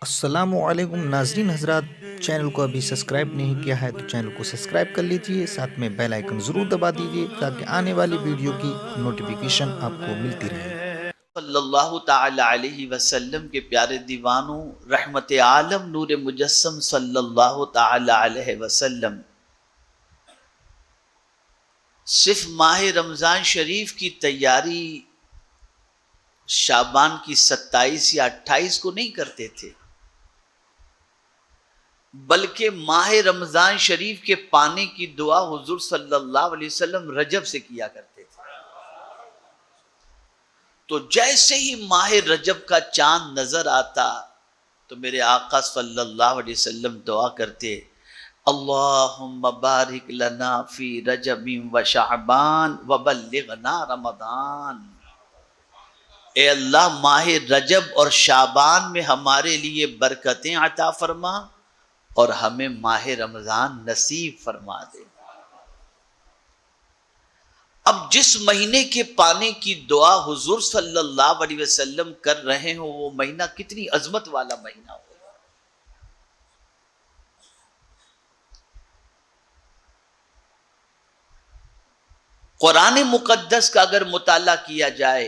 अस्सलामुअलैकुम नाजरीन हजरात, चैनल को अभी सब्सक्राइब नहीं किया है तो चैनल को सब्सक्राइब कर लीजिए। साथ में बेल आइकन ज़रूर दबा दीजिए ताकि आने वाली वीडियो की नोटिफिकेशन आपको मिलती रहे। सल्लल्लाहु ताला अलैहि वसल्लम के प्यारे दीवानों, रहमत आलम नूर मुजस्सम सल्लल्लाहु ताला अलैहि वसल्लम सिर्फ माह रमज़ान शरीफ की तैयारी शाबान की 27 या 28 को नहीं करते थे, बल्कि माह रमज़ान शरीफ के पाने की दुआ हुजूर सल्लल्लाहु अलैहि वसल्लम रजब से किया करते थे। तो जैसे ही माह रजब का चांद नजर आता तो मेरे आका सल्लल्लाहु अलैहि वसल्लम दुआ करते, अल्लाहुम्मा बारिक लना फी रजबिन व शाबान व बल्लिगना रमदान। ए अल्लाह, माह रजब और शाबान में हमारे लिए बरकतें अता फरमा और हमें माह रमजान नसीब फरमा दे। अब जिस महीने के पाने की दुआ हुजूर सल्लल्लाहु अलैहि वसल्लम कर रहे हो, वो महीना कितनी अजमत वाला महीना हो। कुरान मुकद्दस का अगर मुताला किया जाए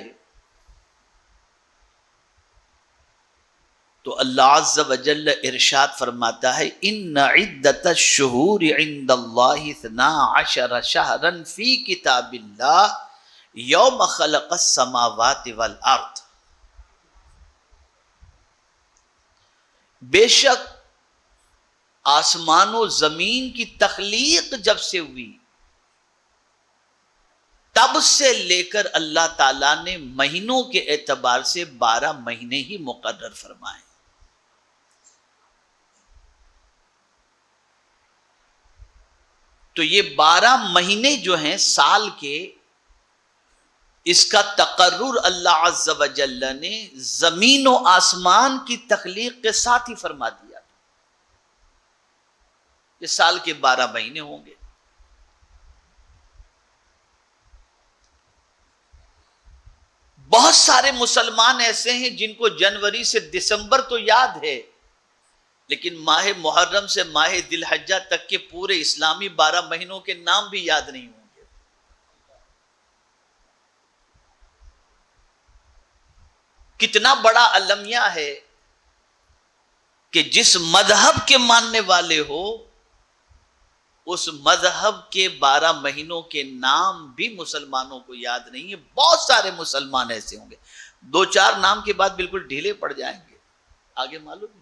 तो अल्लाह अज़्ज़ व जल्ल इरशाद फरमाता है, इन्ना इद्दतश शुहूर इंदल्लाहि 12 शहरन फी किताबिल्लाह यौम खलक़स समावाति वल अर्द। बेशक आसमान और जमीन की तख्लीक जब से हुई तब से लेकर अल्लाह ताला ने महीनों के एतबार से 12 महीने ही मुकर्रर फरमाए। तो ये 12 महीने जो हैं साल के, इसका तकर्रुर अल्लाह अज़्ज़ व जल्ल ने जमीन और आसमान की तख्लीक के साथ ही फरमा दिया। ये साल के 12 महीने होंगे। बहुत सारे मुसलमान ऐसे हैं जिनको जनवरी से दिसंबर तो याद है, लेकिन माह मुहर्रम से माह दिलहज्जा तक के पूरे इस्लामी 12 महीनों के नाम भी याद नहीं होंगे। कितना बड़ा अलमिया है कि जिस मजहब के मानने वाले हो उस मजहब के 12 महीनों के नाम भी मुसलमानों को याद नहीं है। बहुत सारे मुसलमान ऐसे होंगे, 2-4 नाम के बाद बिल्कुल ढीले पड़ जाएंगे, आगे मालूम नहीं।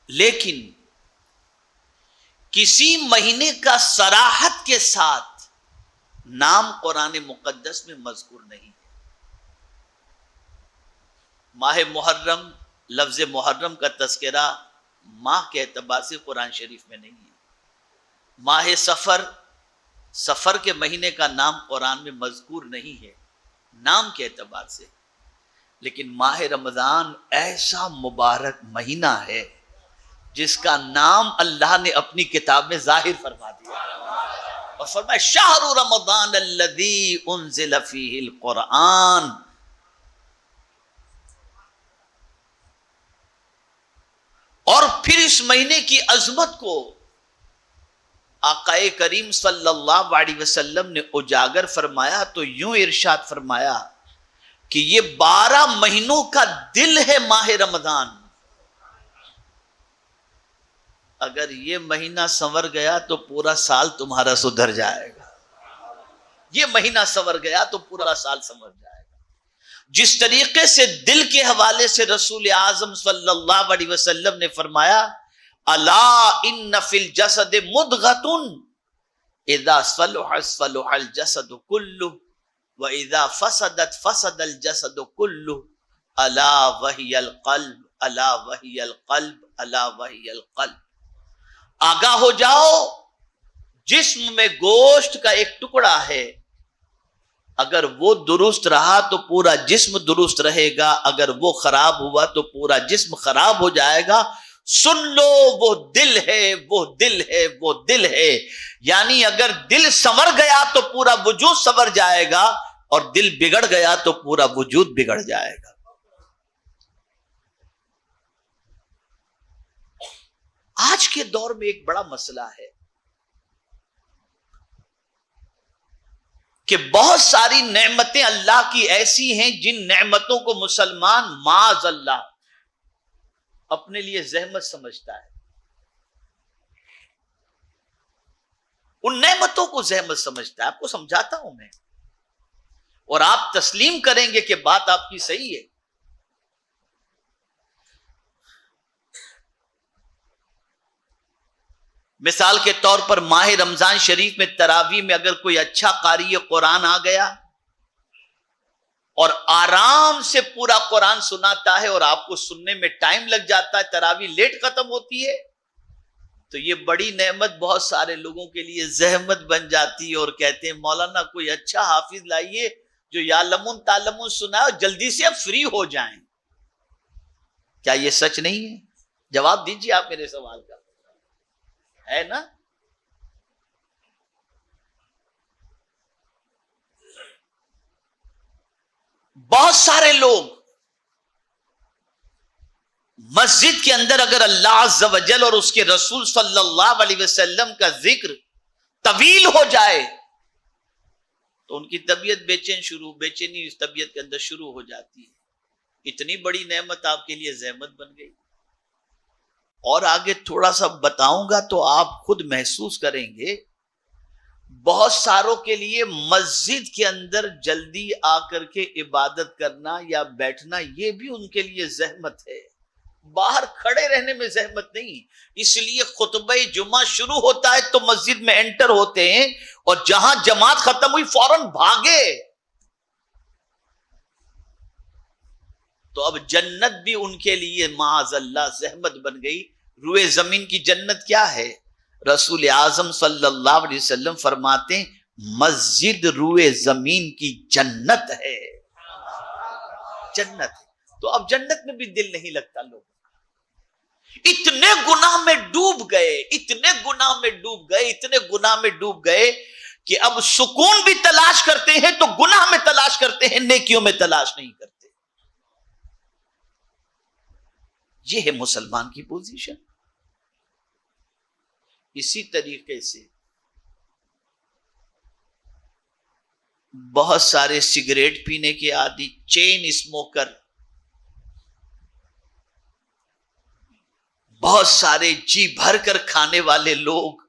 लेकिन किसी महीने का सराहत के साथ नाम कुरान मुकद्दस में मज़कूर नहीं है। माह मुहर्रम, लफ्ज मुहर्रम का तस्करा माह के एतबार से कुरान शरीफ में नहीं है। माह सफर, सफर के महीने का नाम कुरान में मज़कूर नहीं है नाम के एतबार से। लेकिन माह रमज़ान ऐसा मुबारक महीना है जिसका नाम अल्लाह ने अपनी किताब में जाहिर फरमा दिया और फरमाया, शहरु रमज़ान अल्लज़ी उन्ज़िल फ़ीहिल कुरआन। और फिर इस महीने की अजमत को आकाए करीम सल्लल्लाहु अलैहि वसल्लम ने उजागर फरमाया तो यूं इरशाद फरमाया कि ये 12 महीनों का दिल है माह रमजान। अगर ये महीना संवर गया तो पूरा साल तुम्हारा सुधर जाएगा। ये महीना संवर गया तो पूरा साल संवर जाएगा। जिस तरीके से दिल के हवाले से रसूल आजम सल्लल्लाहु अलैहि वसल्लम ने फरमाया, अला इन्न फिल जसद मुदगतुन इदा सलुहा सलुहल जसद कुल्लु व इदा फसदत फसदल जसद कुल्लु अला वहियल कल्ब अला वहियल कल्ब अला वहियल कल्ब। आगाह हो जाओ, जिस्म में गोश्त का एक टुकड़ा है, अगर वो दुरुस्त रहा तो पूरा जिस्म दुरुस्त रहेगा, अगर वो खराब हुआ तो पूरा जिस्म खराब हो जाएगा। सुन लो, वो दिल है, वो दिल है, वो दिल है। यानी अगर दिल संवर गया तो पूरा वजूद संवर जाएगा, और दिल बिगड़ गया तो पूरा वजूद बिगड़ जाएगा। आज के दौर में एक बड़ा मसला है कि बहुत सारी नेमतें अल्लाह की ऐसी हैं जिन नेमतों को मुसलमान माज अल्लाह अपने लिए जहमत समझता है, उन नेमतों को जहमत समझता है। आपको समझाता हूं मैं, और आप तस्लीम करेंगे कि बात आपकी सही है। मिसाल के तौर पर माह रमजान शरीफ में तरावी में अगर कोई अच्छा कारी कुरान आ गया और आराम से पूरा कुरान सुनाता है और आपको सुनने में टाइम लग जाता है, तरावी लेट खत्म होती है, तो ये बड़ी नेमत बहुत सारे लोगों के लिए जहमत बन जाती है, और कहते हैं मौलाना कोई अच्छा हाफिज लाइए जो यालमुन तालमुन सुनाए और जल्दी से अब फ्री हो जाएं। क्या ये सच नहीं है? जवाब दीजिए आप मेरे सवाल का, है ना? बहुत सारे लोग मस्जिद के अंदर अगर अल्लाह अज़्ज़ व जल और उसके रसूल सल्लल्लाहु अलैहि वसल्लम का जिक्र तवील हो जाए तो उनकी तबीयत बेचैनी इस तबीयत के अंदर शुरू हो जाती है। इतनी बड़ी नेमत आपके लिए ज़हमत बन गई। और आगे थोड़ा सा बताऊंगा तो आप खुद महसूस करेंगे, बहुत सारों के लिए मस्जिद के अंदर जल्दी आकर के इबादत करना या बैठना ये भी उनके लिए ज़हमत है, बाहर खड़े रहने में ज़हमत नहीं। इसलिए खुतबे जुमा शुरू होता है तो मस्जिद में एंटर होते हैं, और जहां जमात खत्म हुई फौरन भागे। तो अब जन्नत भी उनके लिए माअज़ल्लाह ज़हमत बन गई। रुए जमीन की जन्नत क्या है? रसूल आजम सल्लल्लाहु अलैहि वसल्लम फरमाते हैं, मस्जिद रुए जमीन की जन्नत है, जन्नत है। तो अब जन्नत में भी दिल नहीं लगता लोगों का। इतने गुनाह में डूब गए, इतने गुनाह में डूब गए, इतने गुनाह में डूब गए कि अब सुकून भी तलाश करते हैं तो गुनाह में तलाश करते हैं, नेकियों में तलाश नहीं करते। यह है मुसलमान की पोजीशन। इसी तरीके से बहुत सारे सिगरेट पीने के आदि, चेन स्मोकर, बहुत सारे जी भर कर खाने वाले लोग,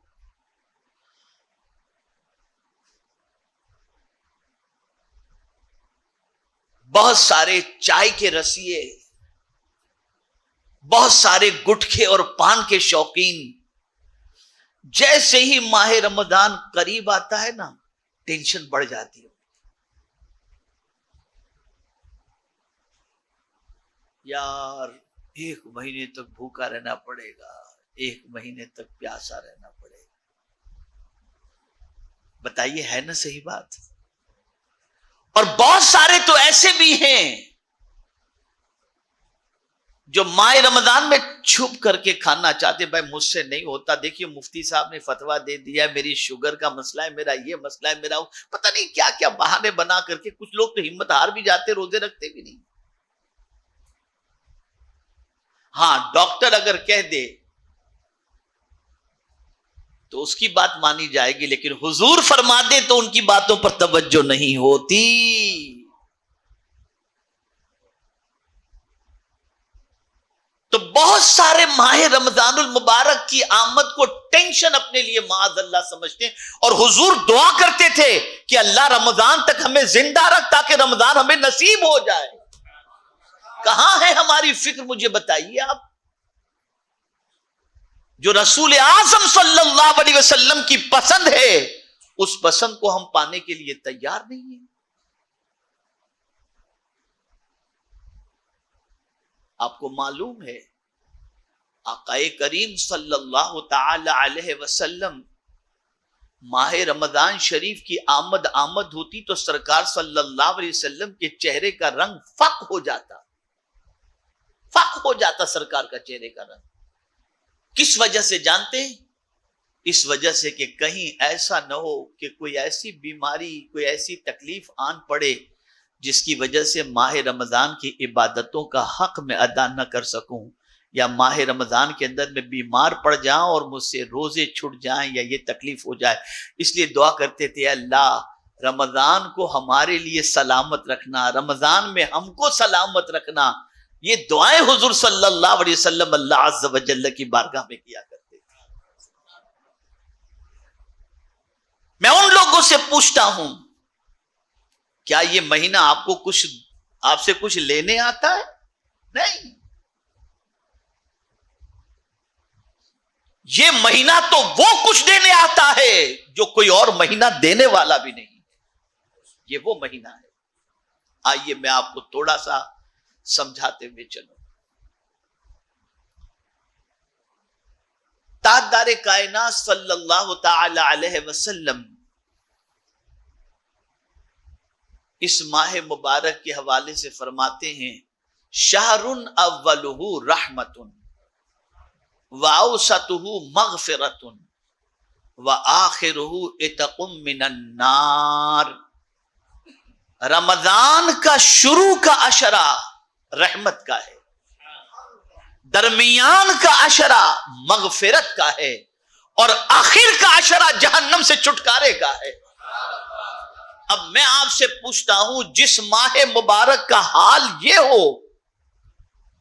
बहुत सारे चाय के रसिए, बहुत सारे गुटखे और पान के शौकीन, जैसे ही माह रमजान करीब आता है ना, टेंशन बढ़ जाती है। यार 1 महीने तक भूखा रहना पड़ेगा, 1 महीने तक प्यासा रहना पड़ेगा। बताइए, है ना सही बात? और बहुत सारे तो ऐसे भी हैं जो माह रमजान में छुप करके खाना चाहते, भाई मुझसे नहीं होता, देखिए मुफ्ती साहब ने फतवा दे दिया, मेरी शुगर का मसला है, मेरा ये मसला है, मेरा पता नहीं क्या क्या बहाने बना करके कुछ लोग तो हिम्मत हार भी जाते, रोजे रखते भी नहीं। हाँ, डॉक्टर अगर कह दे तो उसकी बात मानी जाएगी, लेकिन हुजूर फरमा दे तो उनकी बातों पर तवज्जो नहीं होती। तो बहुत सारे माह रमजानुल मुबारक की आमद को टेंशन अपने लिए माअज़ल्लाह समझते हैं, और हुजूर दुआ करते थे कि अल्लाह रमजान तक हमें जिंदा रख ताकि रमजान हमें नसीब हो जाए। कहां है हमारी फिक्र, मुझे बताइए आप। जो रसूल आज़म सल्लल्लाहु अलैहि वसल्लम की पसंद है, उस पसंद को हम पाने के लिए तैयार नहीं है। आपको मालूम है, आकाए करीम सल्लल्लाहु ताला अलैहि वसल्लम माह रमजान शरीफ की आमद होती तो सरकार सल्लल्लाहु अलैहि वसल्लम के चेहरे का रंग फक हो जाता सरकार का चेहरे का रंग। किस वजह से जानते हैं? इस वजह से कि कहीं ऐसा न हो कि कोई ऐसी बीमारी, कोई ऐसी तकलीफ आन पड़े जिसकी वजह से माह रमजान की इबादतों का हक मैं अदा न कर सकूं, या माह रमजान के अंदर मैं बीमार पड़ जाऊं और मुझसे रोजे छूट जाएं या ये तकलीफ हो जाए। इसलिए दुआ करते थे, अल्लाह रमजान को हमारे लिए सलामत रखना, रमजान में हमको सलामत रखना। ये दुआएं हुजूर सल्लल्लाहु अलैहि वसल्लम अल्लाह अज़्ज़ व जल्ल की बारगाह में किया करते थे। मैं उन लोगों से पूछता हूं, क्या ये महीना आपसे कुछ लेने आता है? नहीं, ये महीना तो वो कुछ देने आता है जो कोई और महीना देने वाला भी नहीं। ये वो महीना है। आइए मैं आपको थोड़ा सा समझाते हुए चलूं। ताजदारे कायनात सल्लल्लाहु ताला अलैहि वसल्लम इस माह मुबारक के हवाले से फरमाते हैं, शहरुन अव्वलुहु रहमतुन व औसतुहु मगफिरतुन व आखिरुहु इतकुम मिनन नार। रमजान का शुरू का अशरा रहमत का है, दरमियान का अशरा मगफिरत का है, और आखिर का अशरा जहन्नम से छुटकारे का है। अब मैं आपसे पूछता हूं, जिस माह मुबारक का हाल ये हो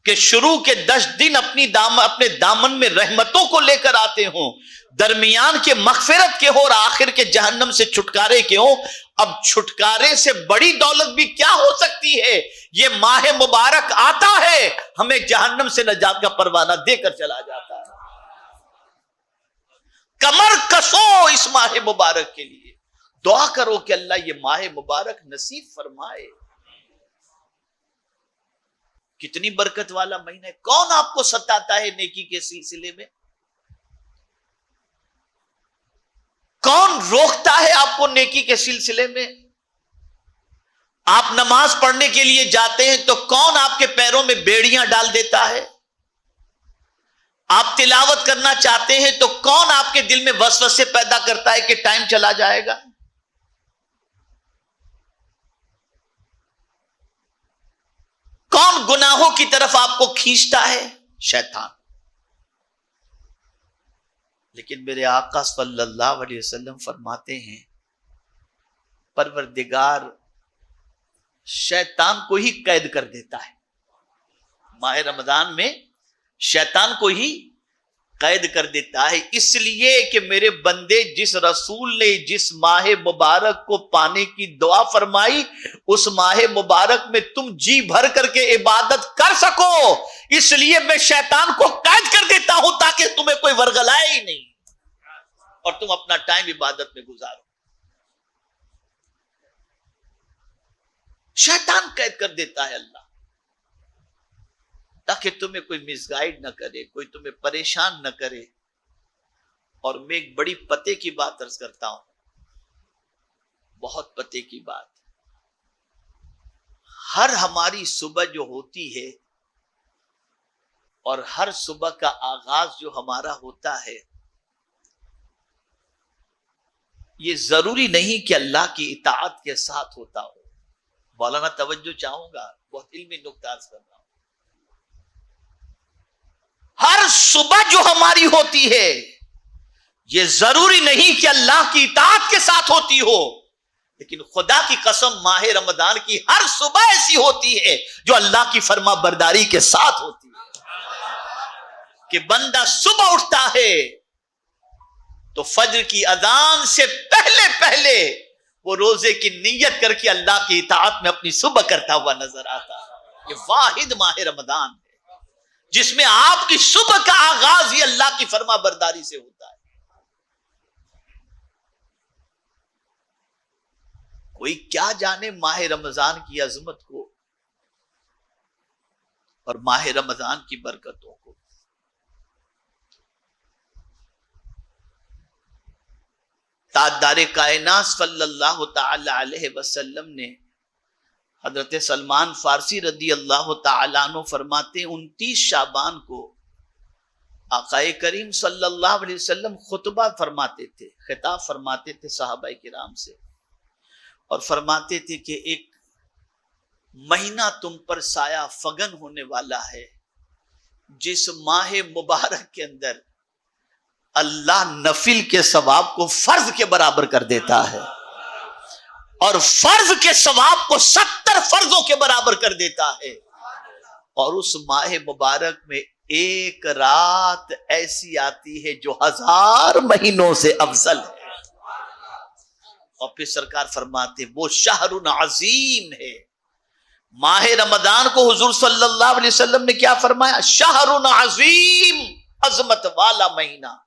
कि शुरू के 10 दिन अपने दामन में रहमतों को लेकर आते हों, दरमियान के मगफिरत के हो और आखिर के जहन्नम से छुटकारे के हो, अब छुटकारे से बड़ी दौलत भी क्या हो सकती है? ये माह मुबारक आता है, हमें जहन्नम से नजात का परवाना देकर चला जाता है। कमर कसो इस माह मुबारक के लिए, दुआ करो कि अल्लाह ये माह मुबारक नसीब फरमाए। कितनी बरकत वाला महीना है। कौन आपको सताता है नेकी के सिलसिले में? कौन रोकता है आपको नेकी के सिलसिले में? आप नमाज पढ़ने के लिए जाते हैं तो कौन आपके पैरों में बेड़ियां डाल देता है? आप तिलावत करना चाहते हैं तो कौन आपके दिल में वसवसे पैदा करता है कि टाइम चला जाएगा? कौन गुनाहों की तरफ आपको खींचता है? शैतान। लेकिन मेरे आका सल्लल्लाहु अलैहि वसल्लम फरमाते हैं, परवरदिगार शैतान को ही कैद कर देता है। माह रमजान में शैतान को ही कैद कर देता है, इसलिए कि मेरे बंदे, जिस रसूल ने जिस माह मुबारक को पाने की दुआ फरमाई, उस माह मुबारक में तुम जी भर करके इबादत कर सको, इसलिए मैं शैतान को कैद कर देता हूं ताकि तुम्हें कोई वरगलाए ही नहीं और तुम अपना टाइम इबादत में गुजारो। शैतान कैद कर देता है अल्लाह, ताकि तुम्हें कोई मिसगाइड न करे, कोई तुम्हें परेशान न करे। और मैं एक बड़ी पते की बात अर्ज करता हूं, बहुत पते की बात। हर हमारी सुबह जो होती है और हर सुबह का आगाज जो हमारा होता है, ये जरूरी नहीं कि अल्लाह की इताअत के साथ होता हो। मौलाना तवज्जो चाहूंगा, बहुत इल्मी नुक्ता अर्ज कर रहा हूं। हर सुबह जो हमारी होती है, ये जरूरी नहीं कि अल्लाह की इताअत के साथ होती हो, लेकिन खुदा की कसम माह रमजान की हर सुबह ऐसी होती है जो अल्लाह की फरमा बरदारी के साथ होती है। कि बंदा सुबह उठता है तो फज्र की अजान से पहले पहले वो रोजे की नियत करके अल्लाह की इताअत में अपनी सुबह करता हुआ नजर आता है। ये वाहिद माह रमजान है जिसमें आपकी सुबह का आगाज ही अल्लाह की फरमा बरदारी से होता है। कोई क्या जाने माह रमजान की अजमत को और माह रमजान की बरकतों को। ताजदारे कायनात सल्लल्लाहु ताला अलैहि वसल्लम ने हजरत सलमान फारसी रदी अल्लाह ताला अन्हु फरमाते, 29 शाबान को आकाए करीम सल्लल्लाहु अलैहि वसल्लम खुतबा फरमाते थे, खिताब फरमाते थे सहाबाए किराम से, और फरमाते थे कि एक महीना तुम पर साया फगन होने वाला है, जिस माह मुबारक के अंदर अल्लाह नफिल के सवाब को फर्ज के बराबर कर देता है और फर्ज के सवाब को 70 फर्जों के बराबर कर देता है। और उस माह मुबारक में एक रात ऐसी आती है जो 1000 महीनों से अफजल है। और फिर सरकार फरमाते वो शहरुन अजीम है। माह रमजान को हुजूर सल्लल्लाहु अलैहि वसल्लम ने क्या फरमाया? शहरुन अजीम, अजमत वाला महीना।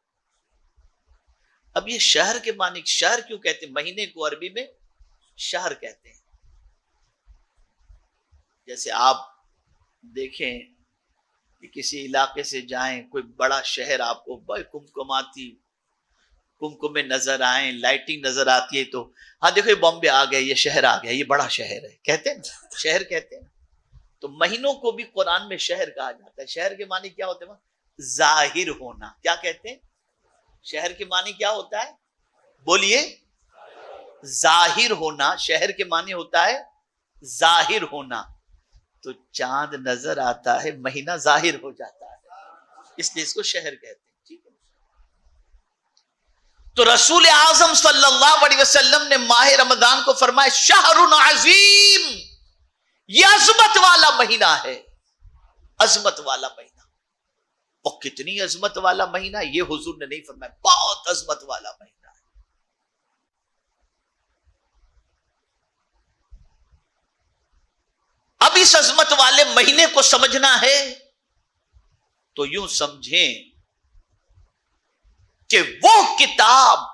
अब ये शहर के माने शहर क्यों कहते हैं? महीने को अरबी में शहर कहते हैं। जैसे आप देखें कि किसी इलाके से जाएं, कोई बड़ा शहर आपको बड़ी कुमकुमाती कुमकुमे नजर आए, लाइटिंग नजर आती है, तो हाँ देखो ये बॉम्बे आ गया, ये शहर आ गया, ये बड़ा शहर है, कहते हैं ना, शहर कहते हैं। तो महीनों को भी कुरान में शहर कहा जाता है। शहर के मानी क्या होते हैं? जाहिर होना। क्या कहते हैं? शहर के मानी क्या होता है? बोलिए। जाहिर होना। शहर के मानी होता है जाहिर होना। तो चांद नजर आता है, महीना जाहिर हो जाता है, इसलिए इसको शहर कहते हैं। ठीक है। तो रसूल आजम सल्लल्लाहु अलैहि वसल्लम ने माह रमजान को फरमाया शहरुन अजीम, यह अजमत वाला महीना है, अजमत वाला महीना। और कितनी अजमत वाला महीना, ये हुजूर ने नहीं फरमाया, बहुत अजमत वाला महीना है। अब इस अजमत वाले महीने को समझना है तो यूं समझें कि वो किताब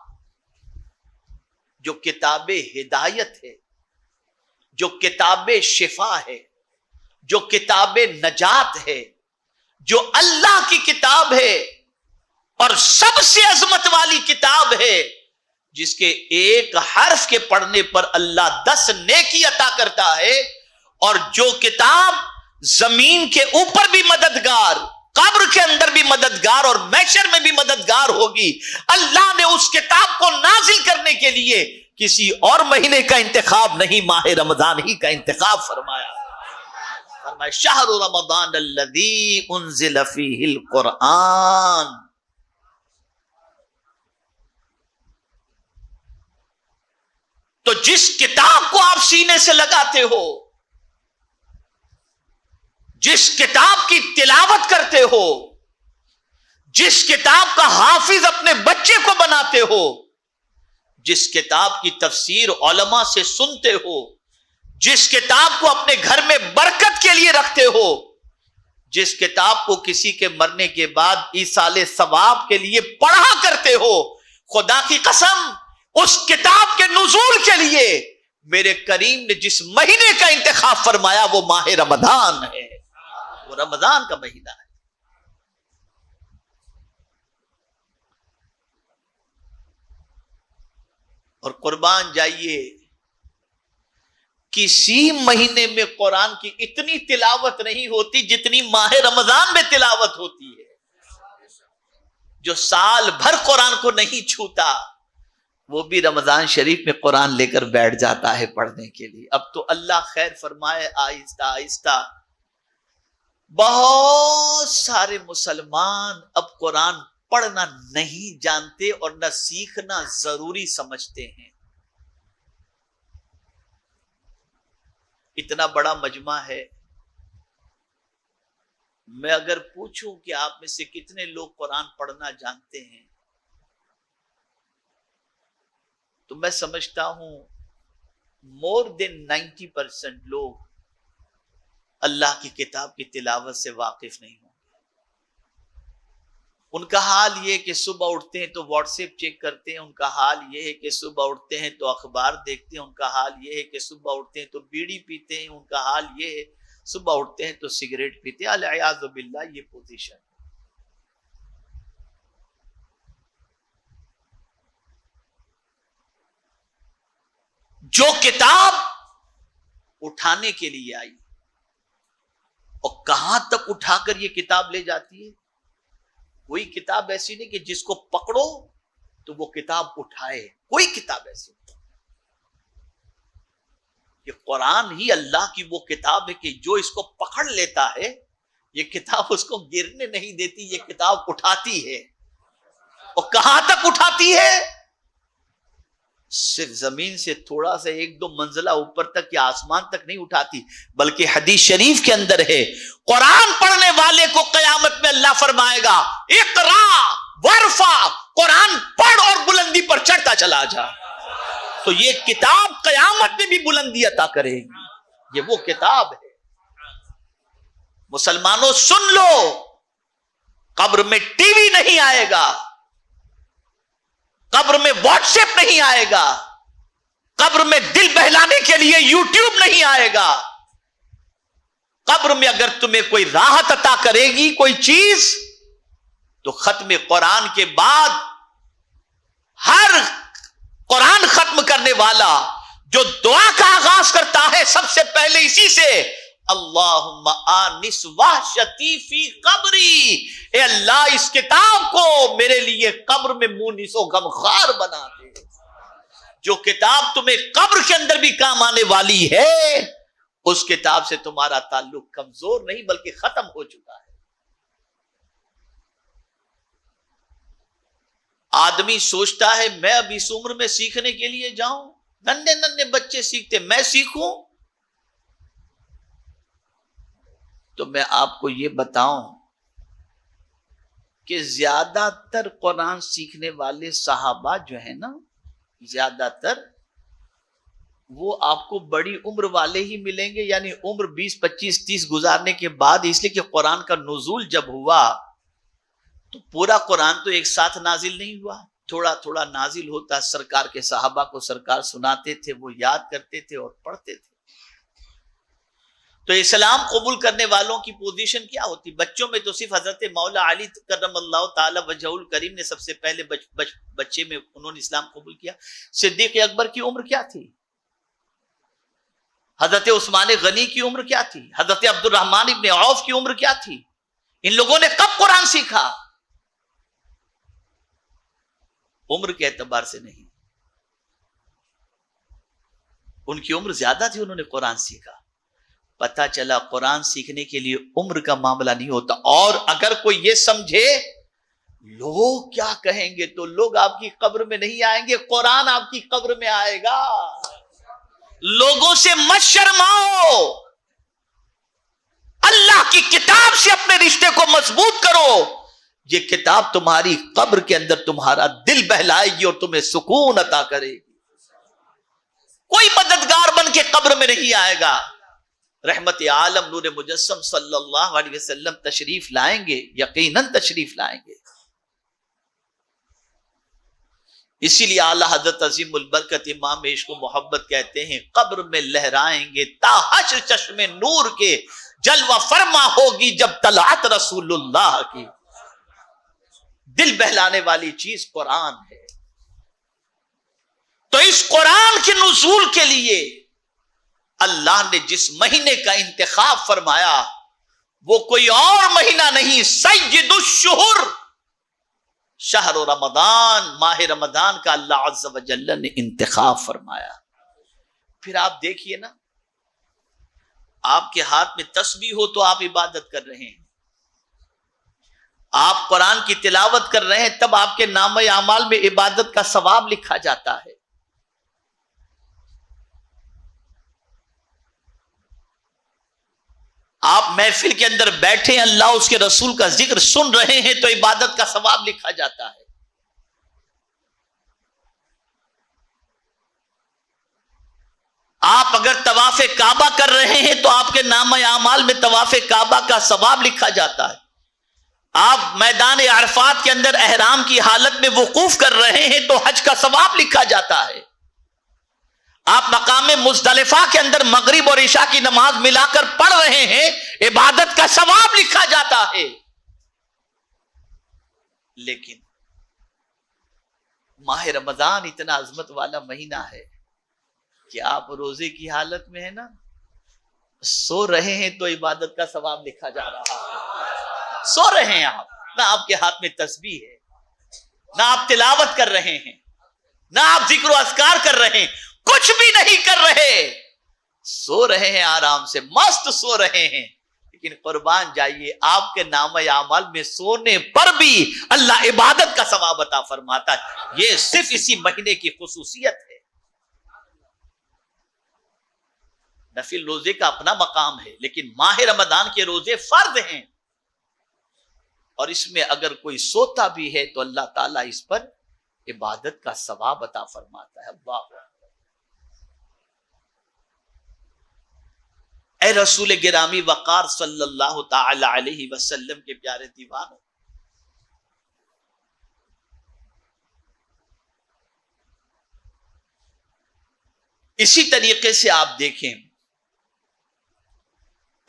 जो किताबे हिदायत है, जो किताबे शिफा है, जो किताबे नजात है, जो अल्लाह की किताब है और सबसे अजमत वाली किताब है, जिसके एक हर्फ के पढ़ने पर अल्लाह 10 नेकी अता करता है, और जो किताब जमीन के ऊपर भी मददगार, कब्र के अंदर भी मददगार और महशर में भी मददगार होगी। अल्लाह ने उस किताब को नाजिल करने के लिए किसी और महीने का इंतखाब नहीं, माह रमजान ही का इंतखाब फरमाया। फरमाया शहरु रमजान अल्लज़ी उन्ज़िल फ़ीहिल कुरआन। तो जिस किताब को आप सीने से लगाते हो, जिस किताब की तिलावत करते हो, जिस किताब का हाफिज अपने बच्चे को बनाते हो, जिस किताब की तफसीर उलमा से सुनते हो, जिस किताब को अपने घर में बरकत के लिए रखते हो, जिस किताब को किसी के मरने के बाद ईसाले सवाब के लिए पढ़ा करते हो, खुदा की कसम उस किताब के नुज़ूल के लिए मेरे करीम ने जिस महीने का इंतखाब फरमाया वो माह रमजान है, वो रमजान का महीना है। और कुर्बान जाइए, किसी महीने में कुरान की इतनी तिलावत नहीं होती जितनी माह रमजान में तिलावत होती है। जो साल भर कुरान को नहीं छूता वो भी रमजान शरीफ में कुरान लेकर बैठ जाता है पढ़ने के लिए। अब तो अल्लाह खैर फरमाए, आहिस्ता आहिस्ता बहुत सारे मुसलमान अब कुरान पढ़ना नहीं जानते और न सीखना जरूरी समझते हैं। इतना बड़ा मजमा है, मैं अगर पूछूं कि आप में से कितने लोग कुरान पढ़ना जानते हैं, तो मैं समझता हूं मोर देन 90% लोग अल्लाह की किताब की तिलावत से वाकिफ नहीं होंगे। उनका हाल ये है कि सुबह उठते हैं तो व्हाट्सएप चेक करते हैं, उनका हाल ये है कि सुबह उठते हैं तो अखबार देखते हैं, उनका हाल ये है कि सुबह उठते हैं तो बीड़ी पीते हैं, उनका हाल ये है सुबह उठते हैं तो सिगरेट पीते हैं। अल-इयाज़ु बिल्लाह, ये पोजीशन। जो किताब उठाने के लिए आई और कहां तक उठाकर ये किताब ले जाती है, कोई किताब ऐसी नहीं कि जिसको पकड़ो तो वो किताब उठाए, कोई किताब ऐसी नहीं। ये कुरान ही अल्लाह की वो किताब है कि जो इसको पकड़ लेता है, ये किताब उसको गिरने नहीं देती, ये किताब उठाती है। और कहां तक उठाती है? सिर्फ जमीन से थोड़ा सा 1-2 मंजिला ऊपर तक या आसमान तक नहीं उठाती, बल्कि हदीस शरीफ के अंदर है, कुरान पढ़ने वाले को कयामत में अल्लाह फरमाएगा, इकरा वरफा, कुरान पढ़ और बुलंदी पर चढ़ता चला जा। तो ये किताब कयामत में भी बुलंदी अता करेगी। ये वो किताब है। मुसलमानों सुन लो, कब्र में टीवी नहीं आएगा, कब्र में व्हाट्सएप नहीं आएगा, कब्र में दिल बहलाने के लिए यूट्यूब नहीं आएगा। कब्र में अगर तुम्हें कोई राहत अता करेगी कोई चीज, तो खत्म कुरान के बाद हर कुरान खत्म करने वाला जो दुआ का आगाज करता है सबसे पहले इसी से, अल्लाहुम्मा आनिस वहशती फी कब्री, ए अल्लाह इस किताब को मेरे लिए कब्र में मुनिसो गमखार बना दे। जो किताब तुम्हें कब्र के अंदर भी काम आने वाली है, उस किताब से तुम्हारा ताल्लुक कमजोर नहीं बल्कि खत्म हो चुका है। आदमी सोचता है मैं अब इस उम्र में सीखने के लिए जाऊं, नन्हे नन्हे बच्चे सीखते, मैं सीखूं। तो मैं आपको ये बताऊं कि ज्यादातर कुरान सीखने वाले सहाबा जो है ना, ज्यादातर वो आपको बड़ी उम्र वाले ही मिलेंगे, यानी उम्र 20, 25, 30 गुजारने के बाद। इसलिए कि कुरान का नुज़ूल जब हुआ तो पूरा कुरान तो एक साथ नाजिल नहीं हुआ, थोड़ा थोड़ा नाजिल होता। सरकार के सहाबा को सरकार सुनाते थे, वो याद करते थे और पढ़ते थे। तो इस्लाम कबूल करने वालों की पोजीशन क्या होती? बच्चों में तो सिर्फ हजरत मौला अली करमल्लाहु ताला वजहुल करीम ने सबसे पहले बच्चे में उन्होंने इस्लाम कबूल किया। सिद्दीक अकबर की उम्र क्या थी? हजरत उस्मान गनी की उम्र क्या थी? हजरत अब्दुर्रहमान इब्ने औफ की उम्र क्या थी? इन लोगों ने कब कुरान सीखा? उम्र के एतबार से नहीं, उनकी उम्र ज्यादा थी, उन्होंने कुरान सीखा। पता चला कुरान सीखने के लिए उम्र का मामला नहीं होता। और अगर कोई ये समझे लोग क्या कहेंगे, तो लोग आपकी कब्र में नहीं आएंगे, कुरान आपकी कब्र में आएगा। लोगों से मत शर्माओ, अल्लाह की किताब से अपने रिश्ते को मजबूत करो। ये किताब तुम्हारी कब्र के अंदर तुम्हारा दिल बहलाएगी और तुम्हें सुकून अता करेगी। कोई मददगार बन के कब्र में नहीं आएगा। रहमत आलम नूर मुजस्सम सल्लल्लाहु अलैहि वसल्लम तशरीफ लाएंगे, यकीनन तशरीफ लाएंगे। इसीलिए आला हजरत अजीमुल बरकत इमाम इश्क व मोहब्बत कहते हैं, कब्र में लहराएंगे ताहश्र चश्मे नूर के, जलवा फरमा होगी जब तलात रसूलुल्लाह की। दिल बहलाने वाली चीज कुरान है। तो इस कुरान के नुज़ूल के लिए अल्लाह ने जिस महीने का इंतखाब फरमाया वो कोई और महीना नहीं, सय्यदुश्शुहुर शहर रमदान, माह रमदान का अल्लाह अज़्ज़ व जल्ल ने इंतखाब फरमाया। फिर आप देखिए ना, आपके हाथ में तस्बीह हो तो आप इबादत कर रहे हैं, आप कुरान की तिलावत कर रहे हैं, तब आपके नामे आमाल में इबादत का सवाब लिखा जाता है। आप महफिल के अंदर बैठे, अल्लाह उसके रसूल का जिक्र सुन रहे हैं तो इबादत का सवाब लिखा जाता है। आप अगर तवाफे काबा कर रहे हैं तो आपके नाम आमाल में तवाफे काबा का सवाब लिखा जाता है। आप मैदान अरफात के अंदर एहराम की हालत में वकूफ कर रहे हैं तो हज का सवाब लिखा जाता है। आप मकाम मुज़दलिफा के अंदर मगरिब और इशा की नमाज मिलाकर पढ़ रहे हैं, इबादत का सवाब लिखा जाता है। लेकिन माह रमजान इतना अजमत वाला महीना है कि आप रोजे की हालत में है ना, सो रहे हैं तो इबादत का सवाब लिखा जा रहा है। सो रहे हैं आप, ना आपके हाथ में तस्बीह है, ना आप तिलावत कर रहे हैं, ना आप जिक्र व अस्कार कर रहे हैं, कुछ भी नहीं कर रहे, सो रहे हैं, आराम से मस्त सो रहे हैं। लेकिन कुर्बान जाइए, आपके नाम आमल में सोने पर भी अल्लाह इबादत का सवाब अता फरमाता है। ये सिर्फ इसी महीने की खुसूसियत है। नफिल रोजे का अपना मकाम है, लेकिन माह रमजान के रोजे फर्ज हैं, और इसमें अगर कोई सोता भी है तो अल्लाह ताला इस पर इबादत का सवाब अता फरमाता है। अल्लाह, ए रसूल गिरामी वकार सल्लल्लाहु ताला अलैहि वसल्लम के प्यारे दीवानों, इसी तरीके से आप देखें,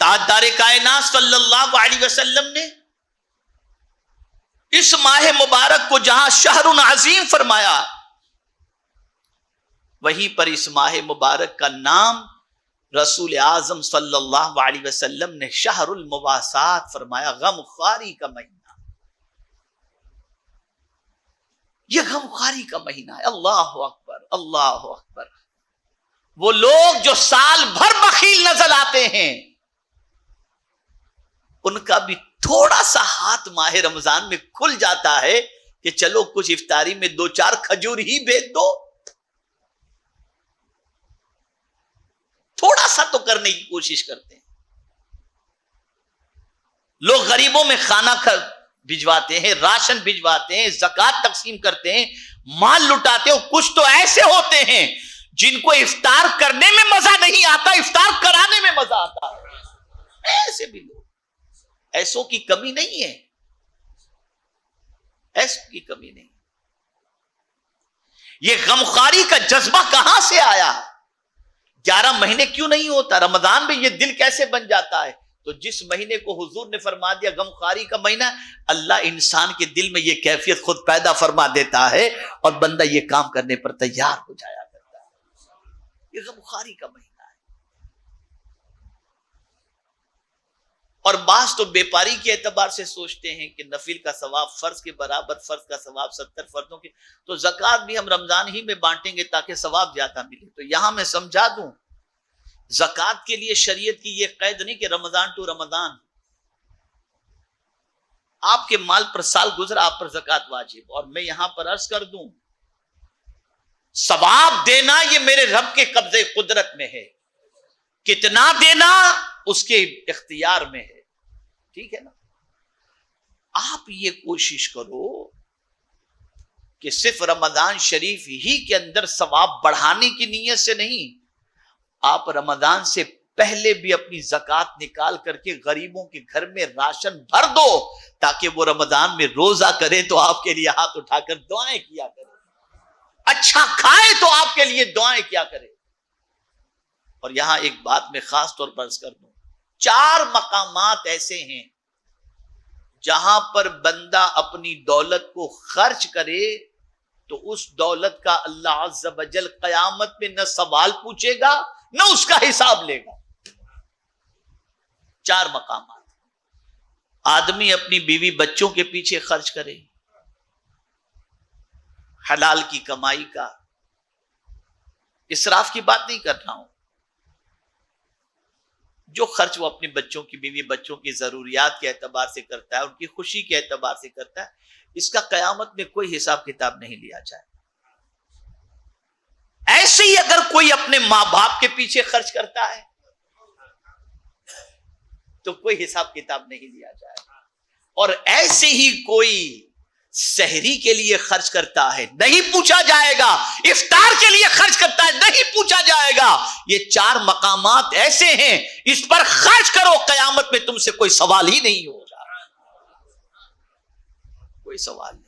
ताजदार कायनात सल्लल्लाहु अलैहि वसल्लम ने इस माह मुबारक को जहां शहरुन अजीम फरमाया, वहीं पर इस माह मुबारक का नाम रसूल आजम सल्लल्लाहु अलैहि वसल्लम ने शहरुल मुवासात फरमाया, गमखारी का महीना। यह गमखारी का महीना है। अल्लाह अकबर, अल्लाह अकबर। वो लोग जो साल भर बखील नजर आते हैं, उनका भी थोड़ा सा हाथ माह रमजान में खुल जाता है कि चलो कुछ इफ्तारी में 2-4 खजूर ही भेज दो, थोड़ा सा तो करने की कोशिश करते हैं। लोग गरीबों में खाना भिजवाते हैं, राशन भिजवाते हैं, ज़कात तकसीम करते हैं, माल लुटाते हैं। कुछ तो ऐसे होते हैं जिनको इफ्तार करने में मजा नहीं आता, इफ्तार कराने में मजा आता है। ऐसे भी लोग, ऐसों की कमी नहीं है, ऐसों की कमी नहीं। ये गमखारी का जज्बा कहां से आया? 11 महीने क्यों नहीं होता? रमजान में ये दिल कैसे बन जाता है? तो जिस महीने को हुजूर ने फरमा दिया गमखारी का महीना, अल्लाह इंसान के दिल में ये कैफियत खुद पैदा फरमा देता है और बंदा ये काम करने पर तैयार हो जाया करता है। ये गमखारी का महीना है। और बास तो बेपारी के एतबार से सोचते हैं कि नफिल का सवाब फर्ज के बराबर, फर्ज का सवाब 70 फर्जों के, तो ज़कात भी हम रमजान ही में बांटेंगे ताकि सवाब ज्यादा मिले। तो यहां मैं समझा दूं, ज़कात के लिए शरीयत की यह कैद नहीं कि रमजान टू रमजान, आपके माल पर साल गुजरा, आप पर ज़कात वाजिब। और मैं यहां पर अर्ज कर दूं, सवाब देना ये मेरे रब के कब्जे कुदरत में है, कितना देना उसके इख्तियार में है, ठीक है ना। आप ये कोशिश करो कि सिर्फ रमजान शरीफ ही के अंदर सवाब बढ़ाने की नीयत से नहीं, आप रमजान से पहले भी अपनी ज़कात निकाल करके गरीबों के घर में राशन भर दो, ताकि वो रमजान में रोजा करे तो आपके लिए हाथ उठाकर दुआएं किया करे, अच्छा खाए तो आपके लिए दुआएं किया करे। और यहां एक बात मैं खास तौर पर अर्ज कर दूं, 4 मकामात ऐसे हैं जहां पर बंदा अपनी दौलत को खर्च करे तो उस दौलत का अल्लाह अज़्ज़ व जल क़यामत में न सवाल पूछेगा न उसका हिसाब लेगा। 4 मकामात। आदमी अपनी बीवी बच्चों के पीछे खर्च करे, हलाल की कमाई का, इसराफ की बात नहीं कर रहा हूं, जो खर्च वो अपने बच्चों की, बीवी बच्चों की जरूरियात के एतबार से करता है, उनकी खुशी के एतबार से करता है, इसका कयामत में कोई हिसाब किताब नहीं लिया जाए। ऐसे ही अगर कोई अपने मां बाप के पीछे खर्च करता है तो कोई हिसाब किताब नहीं लिया जाएगा। और ऐसे ही कोई सहरी के लिए खर्च करता है, नहीं पूछा जाएगा, इफ्तार के लिए खर्च करता है, नहीं पूछा जाएगा। ये 4 मकामात ऐसे हैं, इस पर खर्च करो, कयामत में तुमसे कोई सवाल ही नहीं होगा, कोई सवाल नहीं।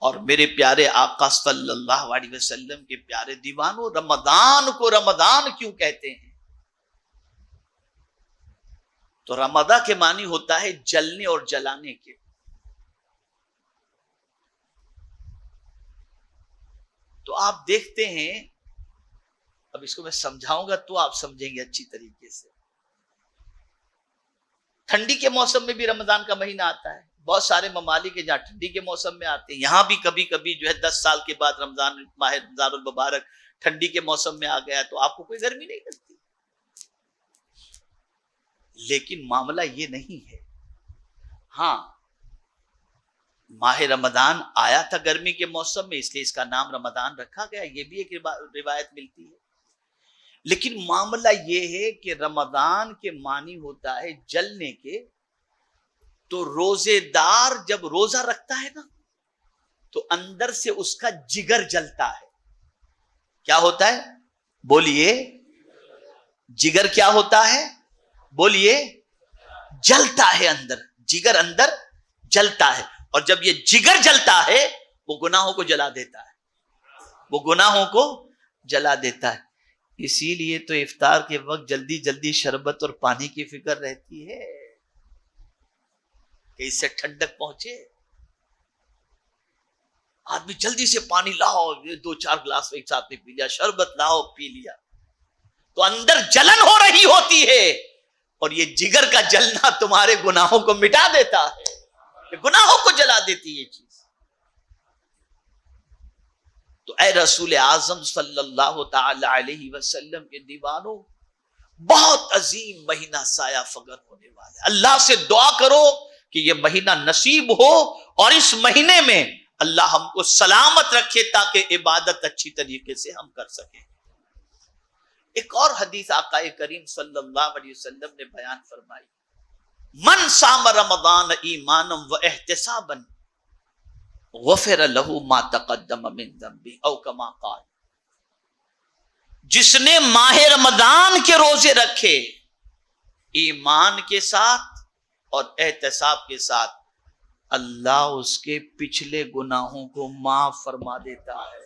और मेरे प्यारे आका सल्लल्लाहु अलैहि वसल्लम के प्यारे दीवानों, रमजान को रमजान क्यों कहते हैं? तो रमदा के मानी होता है जलने और जलाने के। तो आप देखते हैं अब इसको मैं समझाऊंगा तो आप समझेंगे अच्छी तरीके से। ठंडी के मौसम में भी रमजान का महीना आता है। बहुत सारे ममालिक जहाँ ठंडी के मौसम में आते हैं, यहाँ भी कभी कभी जो है 10 साल के बाद रमजान माह रमजानुल मुबारक ठंडी के मौसम में आ गया तो आपको कोई गर्मी नहीं लगती। लेकिन मामला ये नहीं है। हाँ, माह रमजान आया था गर्मी के मौसम में, इसलिए इसका नाम रमजान रखा गया, ये भी एक रिवायत मिलती है। लेकिन मामला ये है कि रमजान के मानी होता है जलने के। तो रोजेदार जब रोजा रखता है ना तो अंदर से उसका जिगर जलता है। क्या होता है? बोलिए। जिगर क्या होता है? बोलिए। जलता है अंदर, जिगर अंदर जलता है। और जब ये जिगर जलता है वो गुनाहों को जला देता है, वो गुनाहों को जला देता है। इसीलिए तो इफ्तार के वक्त जल्दी जल्दी शरबत और पानी की फिक्र रहती है कि इससे ठंडक पहुंचे। आदमी जल्दी से पानी लाओ, 2-4 गिलास एक साथ में पी लिया, शरबत लाओ पी लिया, तो अंदर जलन हो रही होती है और ये जिगर का जलना तुम्हारे गुनाहों को मिटा देता है, गुनाहों को जला देती है चीज। तो ऐ रसूल आजम सल्लल्लाहु ताला अलैहि वसल्लम के दीवानों, बहुत अजीम महीना साया फगर होने वाला है। अल्लाह से दुआ करो कि यह महीना नसीब हो और इस महीने में अल्लाह हमको सलामत रखे ताकि इबादत अच्छी तरीके से हम कर सकें। एक और हदीस आकाए करीम सल्लल्लाहु अलैहि वसल्लम ने बयान फरमाई, मन साम रमजान ईमानम व एहतिसाबन गफिर लहू मा तक़द्दम मिन ज़ंबी औ कमा क़ाल। जिसने माह रमजान के रोजे रखे ईमान के साथ और एहतिसाब के साथ, अल्लाह उसके पिछले गुनाहों को माफ फरमा देता है।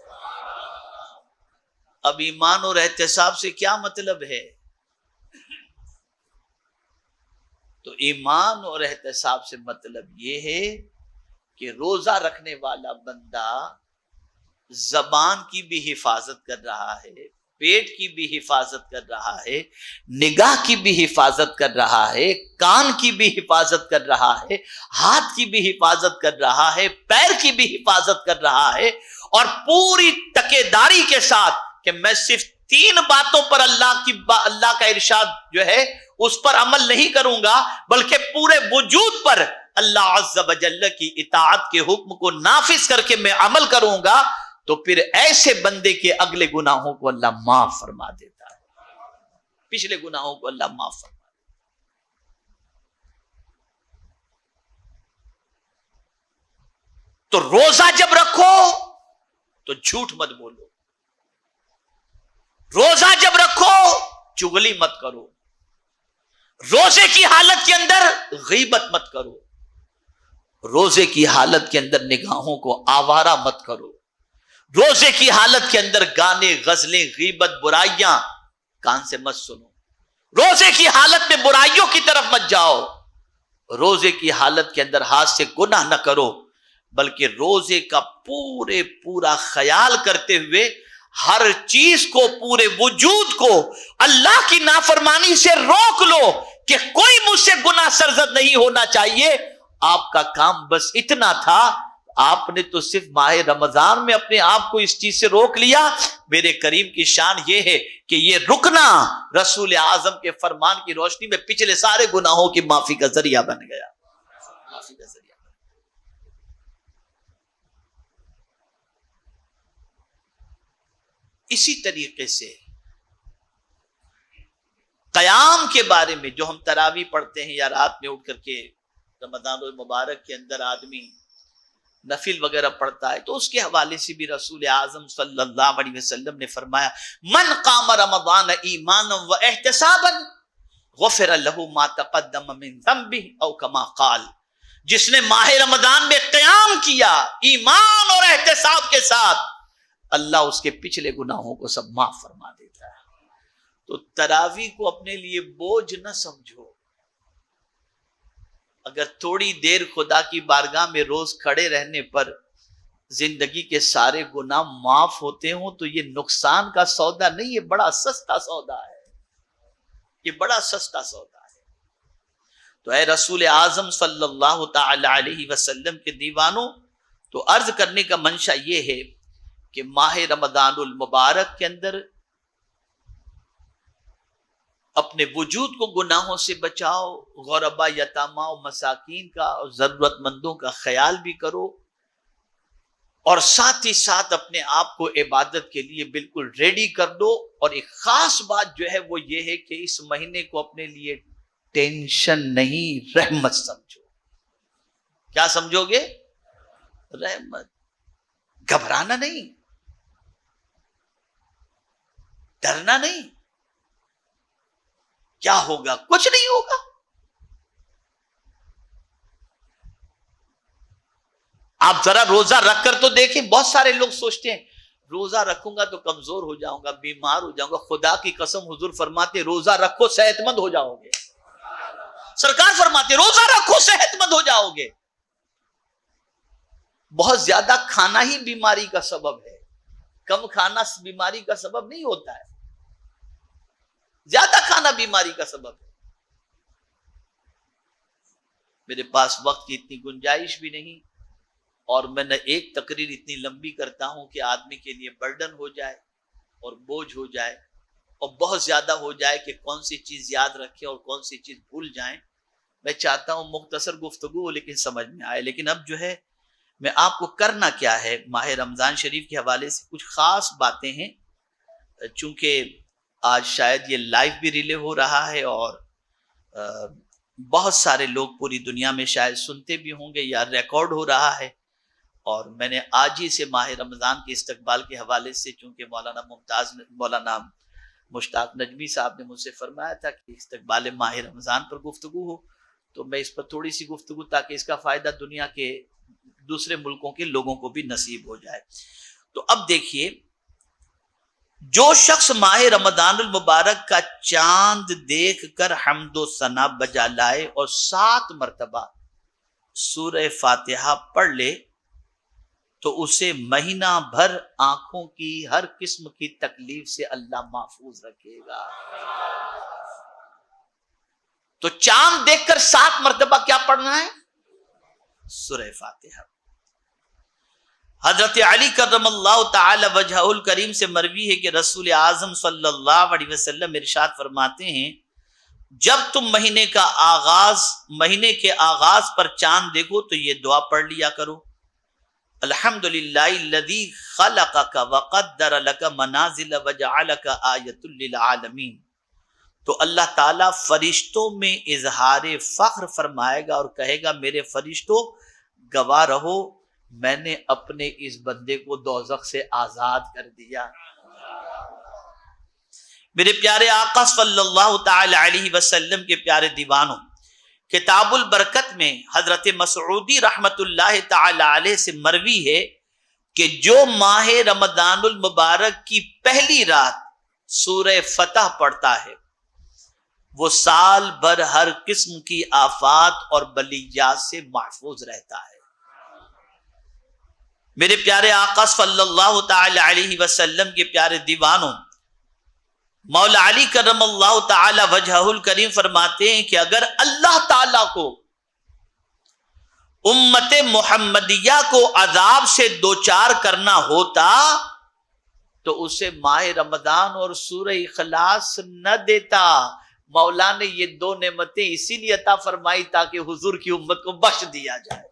अब ईमान और एहतिसाब से क्या मतलब है? तो ईमान और एहतिसाब से मतलब यह है कि रोजा रखने वाला बंदा जबान की भी हिफाजत कर रहा है, पेट की भी हिफाजत कर रहा है, निगाह की भी हिफाजत कर रहा है, कान की भी हिफाजत कर रहा है, हाथ की भी हिफाजत कर रहा है, पैर की भी हिफाजत कर रहा है, और पूरी तकेदारी के साथ कि मैं सिर्फ 3 बातों पर अल्लाह का इरशाद जो है उस पर अमल नहीं करूंगा, बल्कि पूरे वजूद पर अल्लाह अज़्ज़ा व जल्ल की इताअत के हुक्म को नाफिज करके मैं अमल करूंगा, तो फिर ऐसे बंदे के अगले गुनाहों को अल्लाह माफ फरमा देता है, पिछले गुनाहों को अल्लाह माफ फरमा देता है। तो रोजा जब रखो तो झूठ मत बोलो, रोजा जब रखो चुगली मत करो, रोजे की हालत के अंदर गीबत मत करो, रोजे की हालत के अंदर निगाहों को आवारा मत करो, रोजे की हालत के अंदर गाने, गजलें, गीबत, बुराइयां कान से मत सुनो, रोजे की हालत में बुराइयों की तरफ मत जाओ, रोजे की हालत के अंदर हाथ से गुनाह न करो, बल्कि रोजे का पूरा ख्याल करते हुए हर चीज को, पूरे वजूद को अल्लाह की नाफरमानी से रोक लो कि कोई मुझसे गुनाह सरजद नहीं होना चाहिए। आपका काम बस इतना था, आपने तो सिर्फ माह रमजान में अपने आप को इस चीज से रोक लिया। मेरे करीम की शान यह है कि ये रुकना रसूल आजम के फरमान की रोशनी में पिछले सारे गुनाहों की माफी का जरिया बन गया, माफी का जरिया। इसी तरीके से कयाम के बारे में, जो हम तरावी पढ़ते हैं या रात में उठ करके रमजान मुबारक के अंदर आदमी नफिल वगैरह पढ़ता है, तो उसके हवाले से भी रसूल आजम सल्लल्लाहु अलैहि वसल्लम ने फरमाया, मन काम रमजान ईमानन व एहतिसाबन गुफिर लहू मा तक़द्दम मिन ज़ंबिही औ कमा क़ाल। जिसने माह रमजान में क़याम किया ईमान और एहतिसाब के साथ, अल्लाह उसके पिछले गुनाहों को सब माफ फरमा देता है। तो तरावी को अपने लिए बोझ न समझो। अगर थोड़ी देर खुदा की बारगाह में रोज खड़े रहने पर जिंदगी के सारे गुनाह माफ होते हो तो ये नुकसान का सौदा नहीं, ये बड़ा सस्ता सौदा है, ये बड़ा सस्ता सौदा है। तो ऐ रसूल आजम सल्लल्लाहु ताला अलैहि वसल्लम के दीवानों, तो अर्ज करने का मंशा ये है कि माह रमदानुल मुबारक के अंदर अपने वजूद को गुनाहों से बचाओ, गौरबा यतामा और मसाकीन का और जरूरतमंदों का ख्याल भी करो, और साथ ही साथ अपने आप को इबादत के लिए बिल्कुल रेडी कर दो। और एक खास बात जो है वो ये है कि इस महीने को अपने लिए टेंशन नहीं, रहमत समझो। क्या समझोगे? रहमत। घबराना नहीं, डरना नहीं, क्या होगा? कुछ नहीं होगा। आप जरा रोजा रखकर तो देखें। बहुत सारे लोग सोचते हैं रोजा रखूंगा तो कमजोर हो जाऊंगा, बीमार हो जाऊंगा। खुदा की कसम हुजूर फरमाते रोजा रखो सेहतमंद हो जाओगे। सरकार फरमाते रोजा रखो सेहतमंद हो जाओगे। बहुत ज्यादा खाना ही बीमारी का सबब है, कम खाना बीमारी का सबब नहीं होता है। ज्यादा खाना बीमारी का सबब है। मेरे पास वक्त की इतनी गुंजाइश भी नहीं, और मैं न एक तकरीर इतनी लंबी करता हूं कि आदमी के लिए बर्डन हो जाए और बोझ हो जाए, और बहुत ज्यादा हो जाए कि कौन सी चीज याद रखें और कौन सी चीज भूल जाएं। मैं चाहता हूं मुख्तसर गुफ्तगू हो लेकिन समझ में आए। लेकिन अब जो है मैं आपको करना क्या है, माह रमजान शरीफ के हवाले से कुछ खास बातें हैं। चूंकि आज शायद ये लाइव भी रिले हो रहा है और बहुत सारे लोग पूरी दुनिया में शायद सुनते भी होंगे या रिकॉर्ड हो रहा है। और मैंने आज ही से माह रमजान के इस्तकबाल के हवाले से, चूंकि मौलाना मुश्ताक नजमी साहब ने मुझसे फरमाया था कि इस्तकबाल माह रमजान पर गुफ्तगू हो, तो मैं इस पर थोड़ी सी गुफ्तगू, ताकि इसका फायदा दुनिया के दूसरे मुल्कों के लोगों को भी नसीब हो जाए। तो अब देखिए, जो शख्स माह रमदानुल मुबारक का चांद देखकर हम्दो सना बजा लाए और 7 मरतबा सूरह फातिहा पढ़ ले, तो उसे महीना भर आंखों की हर किस्म की तकलीफ से अल्लाह महफूज रखेगा। तो चांद देखकर 7 मरतबा क्या पढ़ना है? सूरह फातिहा। हजरत अली करमल्लाहु ताला वजहुल करीम से मरवी है कि रसूल आजम सल्लल्लाहु अलैहि वसल्लम इरशाद फरमाते हैं, जब तुम महीने के आगाज पर चांद देखो तो ये दुआ पढ़ लिया करो, अल्हम्दुलिल्लाहिल्लज़ी खलक़का व क़द्दर लका मनाज़िल व जअलका आयतुल लिल आलमीन। तो अल्लाह ताला फरिश्तों में इजहार फख्र फरमाएगा और कहेगा, मेरे फरिश्तों गवाह रहो, मैंने अपने इस बंदे को दोज़ख से आजाद कर दिया। मेरे प्यारे आका सल्लल्लाहु ताला अलैहि वसल्लम के प्यारे दीवानों, किताबुल बरकत में हजरत मसऊदी रहमतुल्लाह ताला अलैह से मरवी है कि जो माह रमदानुल मुबारक की पहली रात सूरह फतह पढ़ता है, वो साल भर हर किस्म की आफात और बलियात से महफूज रहता है। मेरे प्यारे आका सल्लल्लाहु ताला अलैहि वसल्लम के प्यारे दीवानों, मौला अली करमल्लाहु ताला वजहुल करीम फरमाते हैं कि अगर अल्लाह ताला को उम्मते मुहम्मदिया को अजाब से दोचार करना होता तो उसे माह रमजान और सूरह इखलास न देता। मौला ने ये 2 नेमतें इसीलिए अता फरमाई ताकि हुजूर की उम्मत को बख्श दिया जाए।